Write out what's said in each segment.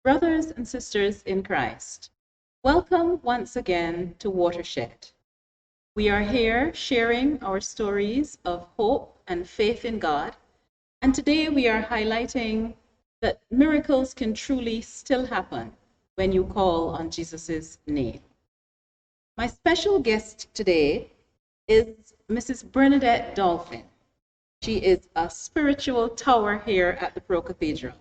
Brothers and sisters in Christ, welcome once again to Watershed. We are here sharing our stories of hope and faith in God, and today we are highlighting that miracles can truly still happen when you call on Jesus' name. My special guest today is Mrs. Bernadette Dolphin. She is a spiritual tower here at the Pro Cathedral.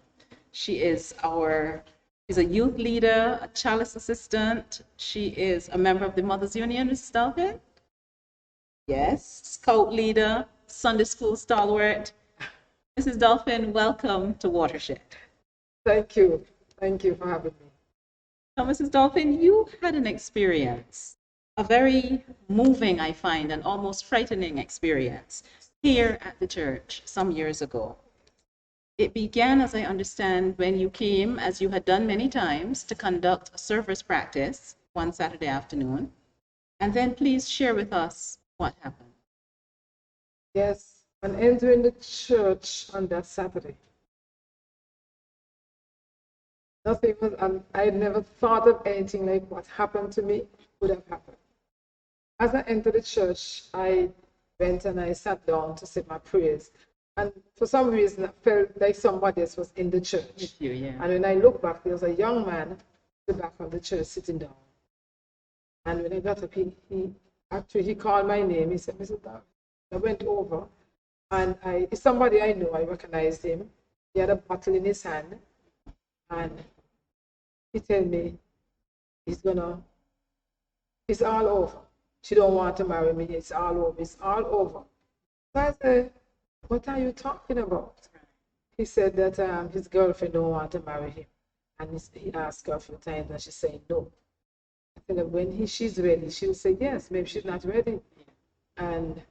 She's a youth leader, a chalice assistant. She is a member of the Mothers Union, Mrs. Dolphin. Yes, scout leader, Sunday school stalwart. Mrs. Dolphin, welcome to Watershed. Thank you. Thank you for having me. Now, Mrs. Dolphin, you had an experience, a very moving, I find, and almost frightening experience here at the church some years ago. It began, as I understand, when you came, as you had done many times, to conduct a service practice one Saturday afternoon. And then please share with us what happened. Yes, and entering the church on that Saturday. Nothing was, I never thought of anything like what happened to me would have happened. As I entered the church, I went and I sat down to say my prayers. And for some reason, I felt like somebody else was in the church. With you, yeah. And when I looked back, there was a young man at the back of the church sitting down. And when I got up, he called my name. He said, Mr. Dolphin. I went over, and it's somebody I know. I recognized him. He had a bottle in his hand, and he told me it's all over. She don't want to marry me. It's all over. It's all over. So I said, what are you talking about? He said that his girlfriend don't want to marry him. And he asked her a few times and she said no. I said that when she's ready, she'll say yes. Maybe she's not ready. And,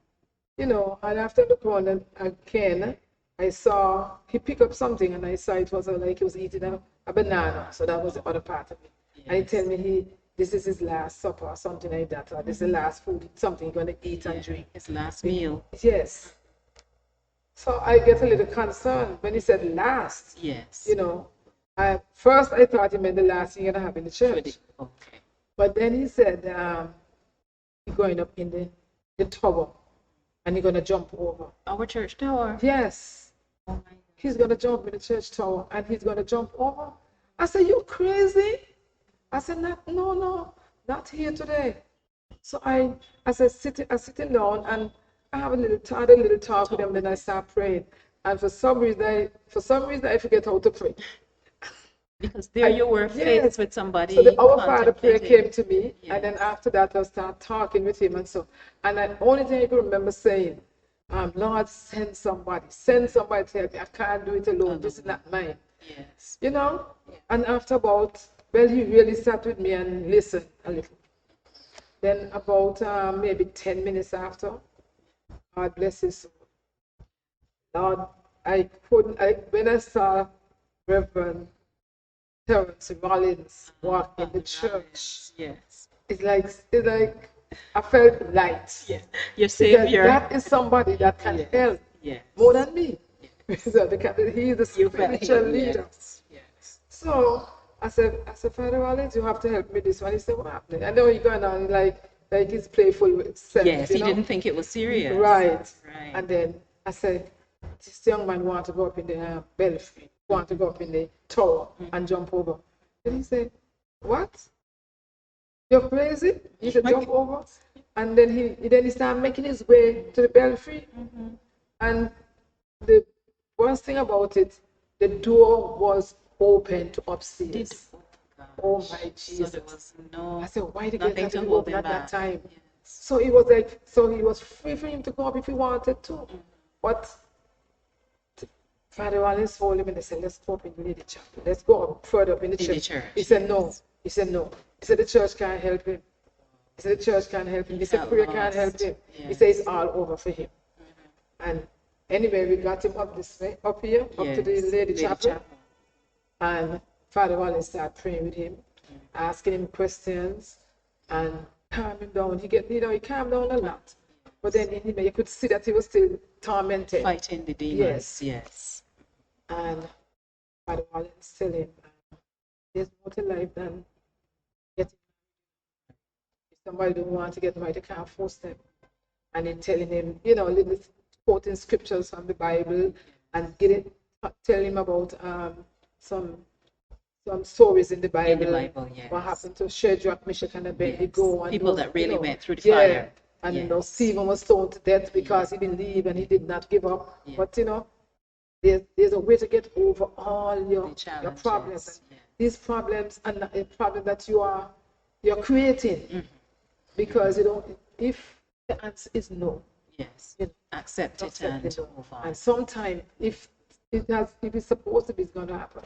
and after the corner again, I saw he picked up something and I saw it was like he was eating a banana. So that was the other part of it. Yes. And he told me this is his last supper or something like that. Or this is the last food, something he's going to eat and drink. His last meal. Yes. So I get a little concerned when he said last. Yes. First I thought he meant the last thing you're going to have in the church. Okay. But then he said he's going up in the tower and he's going to jump over. Our church tower? Yes. Oh my God. He's going to jump in the church tower and he's going to jump over. I said, you crazy? I said, no, not here today. So I said, sitting down and I have a little talk with him, then I start praying. And for some reason I forget how to pray. Because you were faced with somebody. So the Our Father prayer came to me, yes. And then after that I start talking with him and so. And the only thing I can remember saying, Lord, send somebody to help me. I can't do it alone. This is not mine. Yes. Yeah. And after he really sat with me and listened a little. Then about maybe 10 minutes after, God bless his soul. Lord, when I saw Reverend Terrence Rollins walk in the church, yes. It's like I felt light. Yeah. Your Savior. That is somebody that can help more than me. Yes. So he is the spiritual leader. Yes. So I said, Father Rollins, you have to help me this one. He said, what happened? I know he's going on like he's playful with self. Yes, he didn't think it was serious. Right. And then I said, this young man want to go up in the belfry, want to go up in the tower and jump over. And he said, what? You're crazy? You should jump over? And then he started making his way to the belfry. Mm-hmm. And the worst thing about it, the door was open to upstairs. Oh my Jesus. So there was I said, why did he get to open at that time? Yes. So he was free for him to go up if he wanted to. Mm-hmm. But Father Rollins told him and they said, let's go up in the lady chapel. Let's go up further up in the church. He said, no. He said, no. He said, the church can't help him. He said, the church can't help him. He said, prayer can't help him. Yes. He said, it's all over for him. Mm-hmm. And anyway, we got him up this way, up here, up to the lady chapel. And Father Rollins started praying with him, asking him questions, and calm him down. He calmed down a lot. But then you could see that he was still tormented. Fighting the demons, yes. And Father Rollins tell him, There's more to life than getting. If somebody don't want to get married, they can't force them. And then telling him, little quoting scriptures from the Bible and telling him about some stories in the Bible. In the Bible, yes. What happened to Shadrach, Meshach, and Abednego. Yes. And people those, that really went through the fire. And Stephen was stoned to death because he believed and he did not give up. Yeah. But there's a way to get over all your problems. Yeah. These problems are not a problem that you're creating. Mm-hmm. Because if the answer is no, yes, accept it and move on. And sometimes if it's supposed to be, it's going to happen.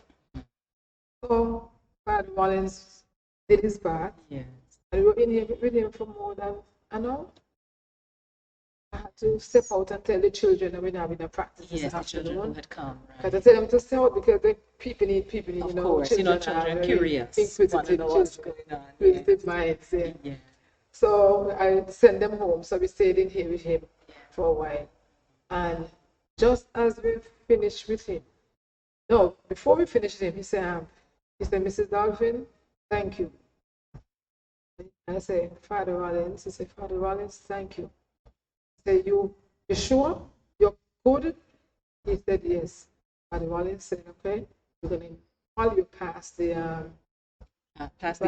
So Father Rollins did his part. Yes. And we were in here with him for more than an hour. I had to step out and tell the children that we're not having a practice this afternoon. The children who had come, right? Because I tell them to stay out because the people need, of course, children are curious. Inquisitive minds. Yeah. So I sent them home. So we stayed in here with him for a while. And just as we finished with him, before we finished with him, he said, Mrs. Dolphin, thank you. And I said, Father Rollins. He said, Father Rollins, thank you. I said, you sure? You're good? He said, yes. Father Rollins said, okay, we're going to call you past the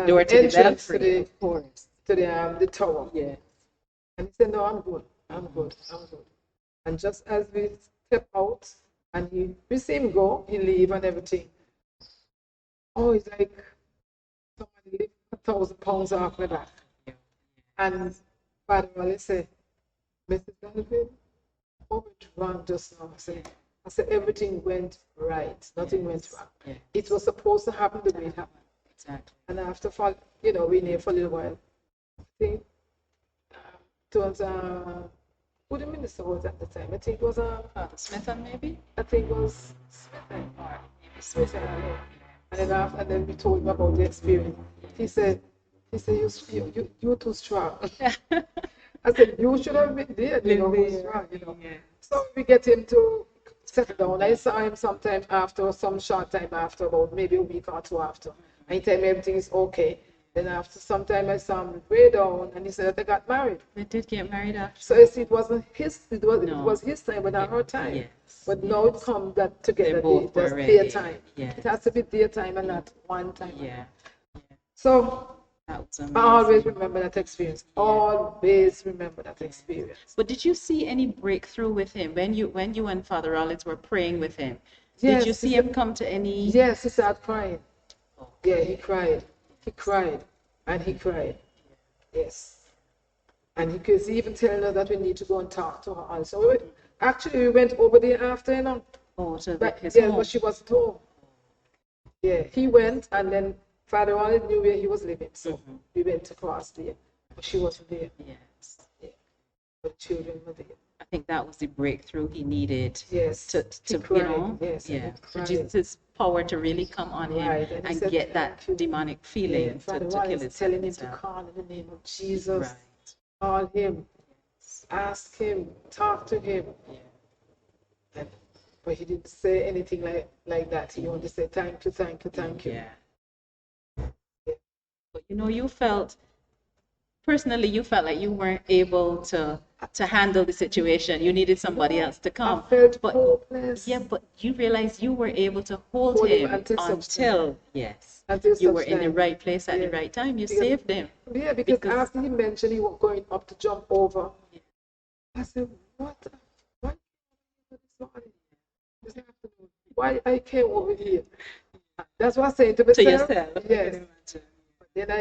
door to the belfry, of course. To the tower. Yeah. And he said, no, I'm good. I'm good. And just as we step out and we see him go, he leave and everything. Oh, it's like somebody lift 1,000 pounds off my back. Yeah. And Father Wallace said, Mrs. Dolphin, what went wrong just now? I said, everything went right. Nothing went wrong. Yes. It was supposed to happen the way it happened. Exactly. And after, we knew for a little while. I think it was who the minister was at the time. I think it was Smith, maybe. I think it was Smith or Smith. And then we told him about the experience. He said you're too strong. I said you should have been there. Who's strong. Yeah. So we get him to settle down. I saw him sometime after, some short time after, about maybe a week or two after. And he told me everything is okay. Then after some time I saw him way down and he said that they got married. They did get married after. So I see it wasn't his it was his time but not her time. Yes. But now it comes that together there's their time. Yes. It has to be their time and not one time. Yeah. So I always remember that experience. Yeah. Always remember that experience. But did you see any breakthrough with him when you and Father Rollins were praying with him? Yes, did you see him come to any? Yes, he started crying. Yeah, he cried. He cried and he cried. Yes. And he was even telling us that we need to go and talk to her also. We went over there after, Oh, to his home. But she wasn't home. Yeah, he went and then Father only knew where he was living. So we went across there. But she wasn't there. Yes. Yeah. But the children were there. I think that was the breakthrough he needed. Yes. To Yes, for Jesus' power to really come on him and said, get that demonic feeling to kill himself. Telling him to call in the name of Jesus. Right. Call him. Yes. Ask him. Talk to him. Yeah. But he didn't say anything like that. He only said, thank you, thank you, thank you. Yeah. But you felt like you weren't able to handle the situation. You needed somebody else to come. I felt hopeless. Yeah, but you realized you were able to hold him until you were in the right place at the right time. You saved him. Yeah, because after he mentioned he was going up to jump over, I said, why this afternoon? Why I came over here? That's what I said to myself. To yourself. Yes. But then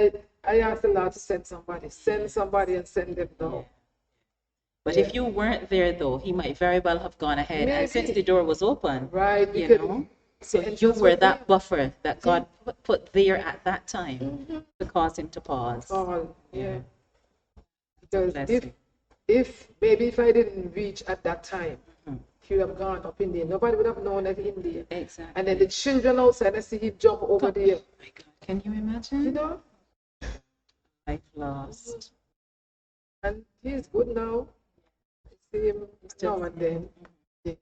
I asked the Lord to send somebody and send them down. Yeah. But if you weren't there, though, he might very well have gone ahead. Maybe. And since the door was open, right? So you were that buffer that God put there at that time to cause him to pause. Oh, yeah. Because if I didn't reach at that time, he would have gone up in there. Nobody would have known that he's in there. Exactly. And then the children outside, I see him jump over there. Oh my God. Can you imagine? Life lost. And he's good now. I see him now and then. Yeah.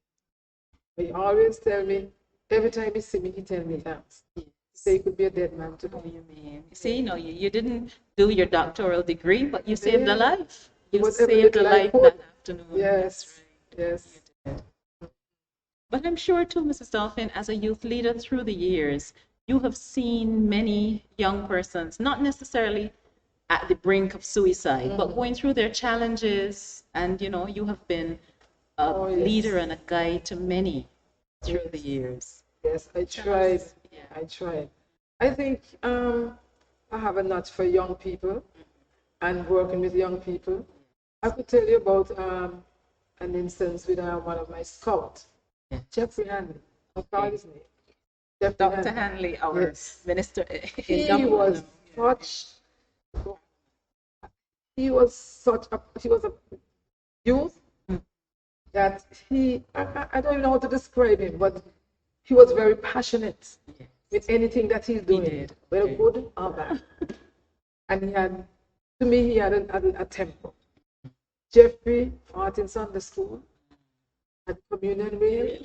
But he always tell me, every time he see me, he tell me thanks. Yeah. Say you could be a dead man What today. do you mean? See, no, you didn't do your doctoral degree, but you saved a Yeah. life. Do You whatever saved a little I life could. that afternoon. Yes. That's right. Yes. You did. But I'm sure too, Mrs. Dolphin, as a youth leader through the years, you have seen many young persons, not necessarily at the brink of suicide, but going through their challenges. And, you have been a Oh, yes. leader and a guide to many through the Yes. years. Yes, I Tell tried. us. Yeah. I tried. I think I have a nut for young people and working with young people. I could tell you about an instance with one of my scouts, Yeah. Jeffrey Hanley. I forgot his name. Jeffrey Dr. Hanley. Hanley, our Yes. minister in He Dublin. was such. He was such a. He was a youth that I don't even know how to describe him, but he was very passionate Yes. with anything that he's doing, did. whether good or bad. And to me, he had a temper. Jeffrey taught in Sunday school, at communion meal,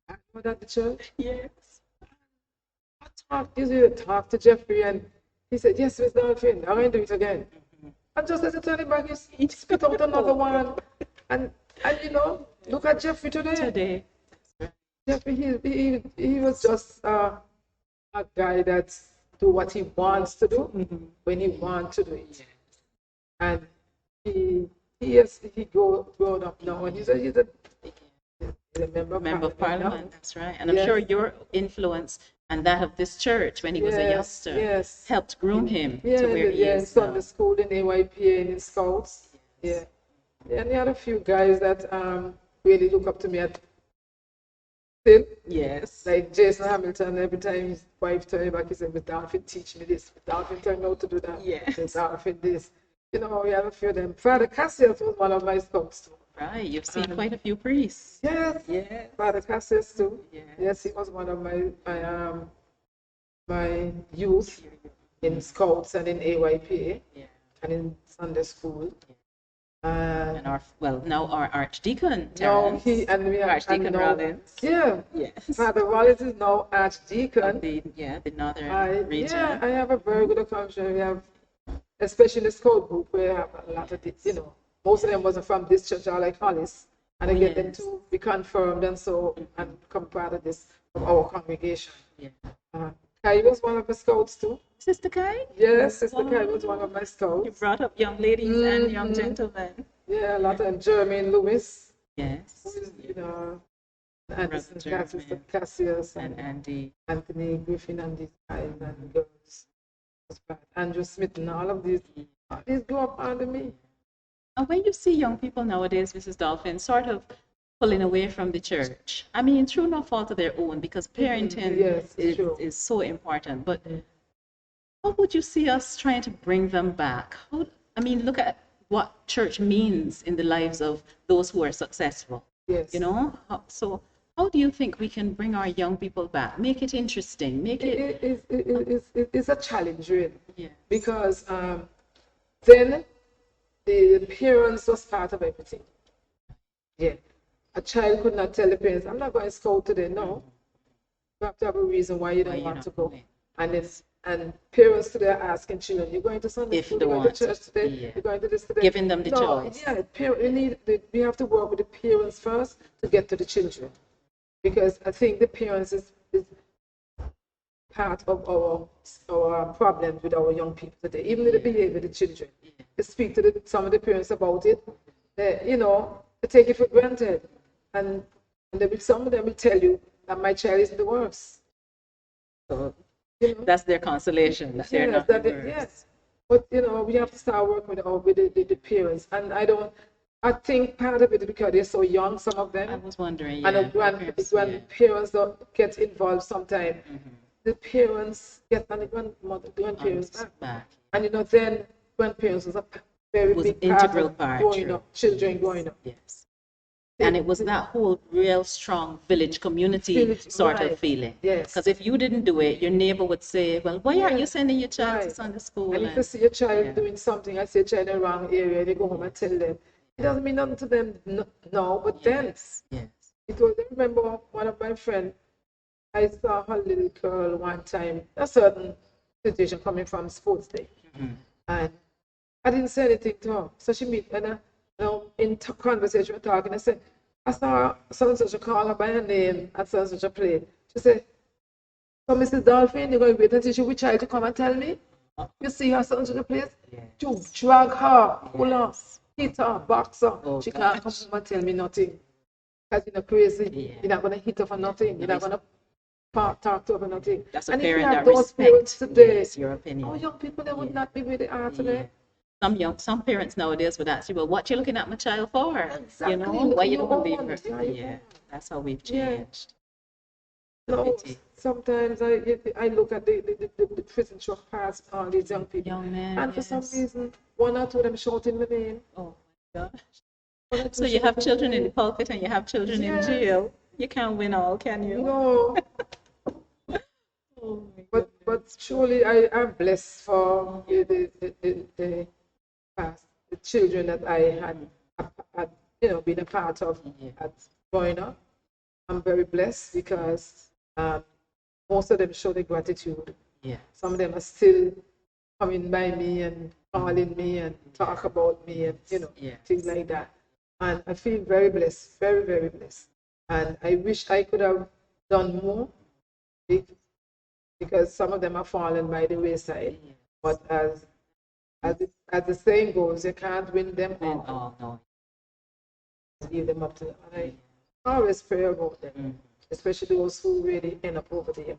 I was at the church. Yes. Usually talk to Jeffrey, and he said, "Yes, Miss Dolphin, I'm going to do it again." And just as I turn it back, he spit out another one. And look at Jeffrey today. Today. Jeffrey, he was just a guy that do what he wants to do when he wants to do it. And he grown up now, and he's a Member of Parliament, that's right. And I'm Yes. sure your influence and that of this church when he was a Yes, youngster yes. helped groom him Yeah, to where he in is Sunday now. school, in AYPA, and in Scouts. Yeah. And he had a few guys that really look up to me at still. Yes. Like Jason Hamilton, every time his wife turned me back, he said, "Miss Dolphin, teach me this. Miss Dolphin, tell me how to do that. Yes. Miss Dolphin, this." We have a few of them. Father Cassius was one of my scouts too. Right, you've seen quite a few priests. Yes. Yes. Father Cassius too. Yes. Yes, he was one of my youth in Scouts and in AYPA Yeah. and in Sunday school. And now our Archdeacon, No, Terence. we have Archdeacon now, Rollins. Yeah. Yes. Father Rollins is now Archdeacon. Of the northern region. Yeah, I have a very good accomplishment. We have, especially in the scout group, where I have a lot of this, most of them wasn't from this church, or like Hollis, and I get them to be confirmed and become part of our congregation. Yeah. Kai was one of the scouts too. Sister Kai? Yes, Sister Kai was one of my You scouts. brought up young ladies and young gentlemen. Yeah, a lot of them. Jermaine Lewis, Yes. who is, Anderson Brother Cassius, and Andy. Anthony Griffin, and these guys and girls. Andrew Smith, and all these grew up under me. And when you see young people nowadays, Mrs. Dolphin, sort of pulling away from the church, I mean, through no fault of their own, because parenting Yes, true. is so important. But how would you see us trying to bring them back? Look at what church means in the lives of those who are successful. Yes. So how do you think we can bring our young people back? Make it interesting. Make it. It's a challenge, really. Yes. Because then the parents was part of everything. Yeah. A child could not tell the parents, "I'm not going to school today." No. You have to have a reason why you don't want to go. And parents today are asking children, "You're going to Sunday school, you're going to church today, you're going to this today." Giving them the choice. Yeah, we have to work with the parents first to get to the children. Because I think the parents is part of our problems with our young people today, even with the behavior of the children. You speak to some of the parents about it, they take it for granted. And some of them will tell you that my child is the worst. So that's their consolation. That they're not the worst. Yes. But we have to start working with the parents. And I think part of it is because they're so young, some of them. I was wondering, And when parents don't get involved sometimes, the parents get on the grandparents back. And then grandparents was a very big integral part of children growing up. Yes. And it was that whole real strong village community sort of feeling. Yes. Because if you didn't do it, your neighbor would say, "Well, why aren't you sending your child to Sunday school?" And if you see a child doing something, I see a child in the wrong area, they go home and tell them. It doesn't mean nothing to them now, but then. Yes. I remember one of my friends, I saw her little girl one time, a certain situation coming from sports day. And I didn't say anything to her. So she meet and in conversation we're talking, I said, I saw so and such a call her by her name at so and such a play. She said, so Mrs. Dolphin, you're going to wait until she will try to come and tell me? You see her so and such a place? To drag her, pull her, hit her, box her. She can't come home and tell me nothing. Because you're not crazy. You're not going to hit her for nothing. You're not going to talk to her for nothing. That's a and if you parent have that those parents respects today, your opinion. our young people, they would not be where they are today. Some parents nowadays would ask you, well, what you looking at my child for? Exactly. You know, why you don't believe her? Yeah, that's how we've changed. No, sometimes I look at the prison truck past all these young people, and for some reason, one or two of them shouting the name. Oh my gosh! So you have children in the pulpit and you have children in jail. You can't win all, can you? No. But surely I am blessed for the past, the children that I had been a part of at growing up. I'm very blessed because most of them show their gratitude. Some of them are still coming by me and calling me and talk about me and things like that. And I feel very blessed, very, very blessed. And I wish I could have done more because some of them are fallen by the wayside. But as the saying goes, you can't win them all. No. Leave them up to them. And I always pray about them, especially those who really end up over there.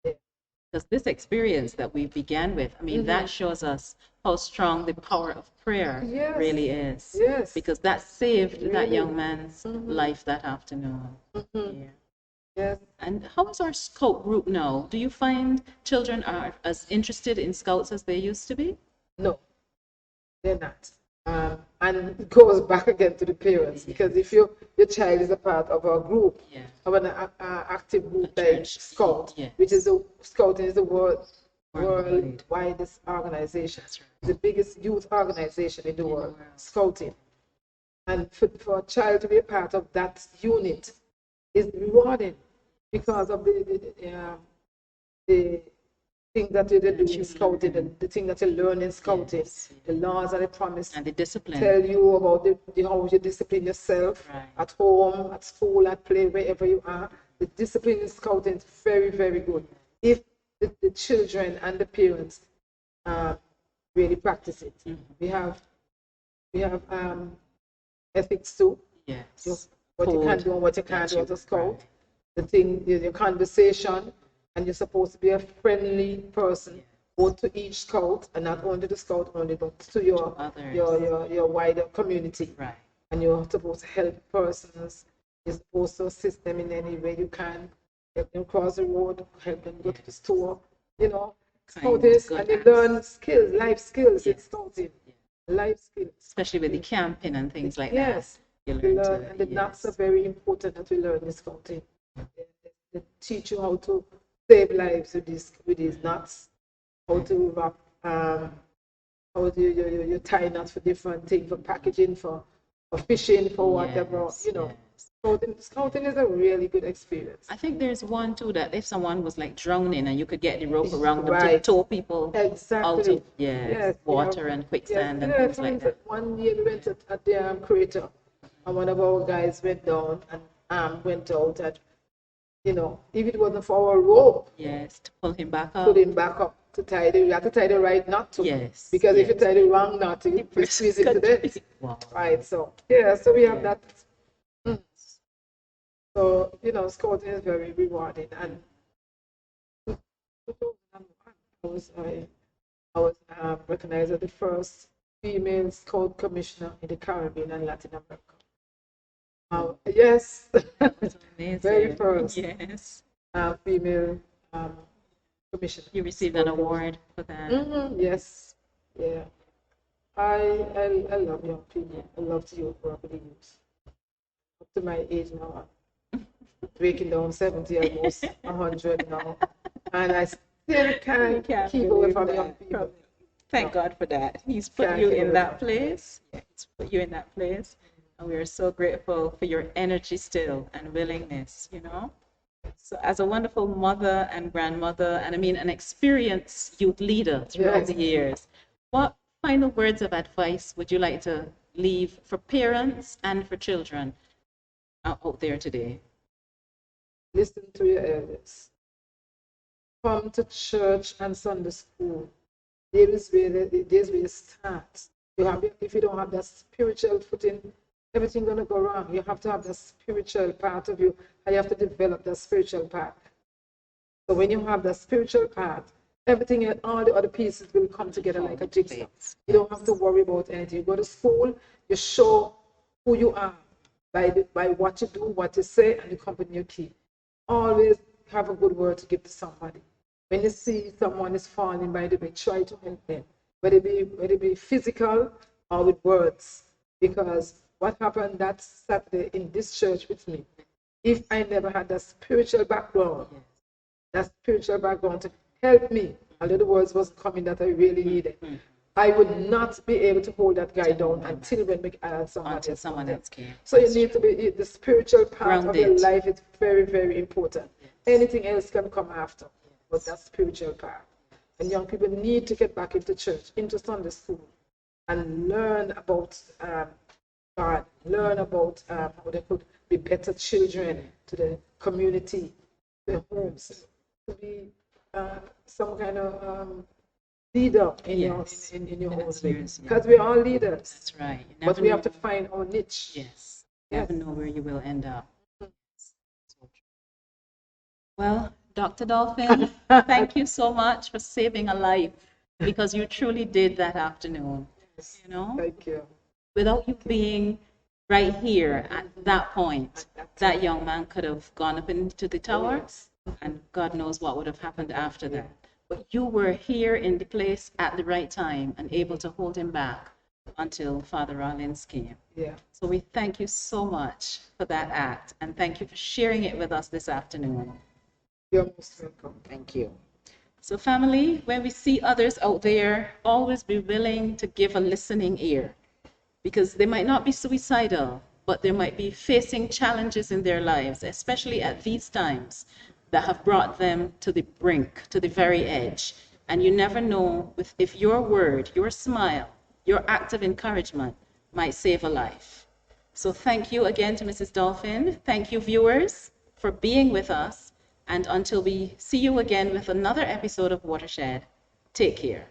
Because this experience that we began with, I mean, that shows us how strong the power of prayer really is. Because that saved that young man's life that afternoon. Yes. And how is our scout group now? Do you find children are as interested in scouts as they used to be? No, they're not. And it goes back again to the parents, because if your child is a part of a group, of an active group like Scout, which is Scouting is the worldwide organization, the biggest youth organization in the world, Scouting. And for a child to be a part of that unit is rewarding because of the thing that you do in scouting, the thing that you learn in scouting, the laws and the promise, and the discipline. Tell you about how you discipline yourself at home, at school, at play, wherever you are. The discipline in scouting is very, very good. If the children and the parents really practice it, we have ethics too. What you can do and what you can't do as a scout. The thing, your conversation. And you're supposed to be a friendly person, both to each scout, and not only to the scout only, but to your wider community. And you're supposed to help persons. You're supposed to assist them in any way you can. Help them cross the road, help them go to the store. Scouting, and you learn skills, life skills in scouting. Life skills. Especially with the camping and things like that. Yes. You learn, and the knots are very important that we learn in scouting. They teach you how to save lives with these knots, how to wrap, how do you tie knots for different things, for packaging, for fishing, for whatever, Scouting is a really good experience. I think there's one too that if someone was like drowning and you could get the rope around them to tow people out of water and quicksand and things like that. One year we went at the crater, and one of our guys went down and went out at, if it wasn't for our rope, to pull him back up. Put him back up to tie you have to tie the right knot to. Because if you tie the wrong knot, you squeeze it to death. Right. So so we have that. So scouting is very rewarding, and I was recognized as the first female scout commissioner in the Caribbean and Latin America. Yes, very first. Yes, female commissioner. You received an award for that. Yes, yeah. I love young people. I love to work with the youth. Up to my age now, I'm breaking down 70, almost 100 now, and I still can't keep away from young people. Thank God for that. He's put you in that place. He's put you in that place. And we are so grateful for your energy still and willingness, So as a wonderful mother and grandmother, and I mean an experienced youth leader throughout the years, what final words of advice would you like to leave for parents and for children out there today? Listen to your elders. Come to church and Sunday school. There's where you start. If you don't have that spiritual footing, everything's gonna go wrong. You have to have the spiritual part of you, and you have to develop the spiritual part. So when you have the spiritual part, everything and all the other pieces will come together like a jigsaw. You don't have to worry about anything. You go to school, you show who you are by what you do, what you say, and the company you keep. Always have a good word to give to somebody. When you see someone is falling by the way, try to help them, whether it be physical or with words. Because what happened that Saturday in this church with me, if I never had that spiritual background to help me, a little words was coming that I really needed. I would not be able to hold that guy down until when someone else came. So you need to be, the spiritual part of your life is very, very important. Anything else can come after, but that spiritual part. And young people need to get back into church, into Sunday school, and learn about God, learn about how they could be better children to the community, the homes, to be some kind of leader in your own way. Because we're all leaders. That's right. But we have to find our niche. Yes. You never know where you will end up. Well, Dr. Dolphin, thank you so much for saving a life, because you truly did that afternoon. Yes. You know? Thank you. Without you being right here at that point, that young man could have gone up into the tower, Yes. and God knows what would have happened after that. But you were here in the place at the right time and able to hold him back until Father Rollins came. Yeah. So we thank you so much for that act, and thank you for sharing it with us this afternoon. You're most welcome. Thank you. So family, when we see others out there, always be willing to give a listening ear, because they might not be suicidal, but they might be facing challenges in their lives, especially at these times, that have brought them to the brink, to the very edge. And you never know if your word, your smile, your act of encouragement might save a life. So thank you again to Mrs. Dolphin. Thank you, viewers, for being with us. And until we see you again with another episode of Watershed, take care.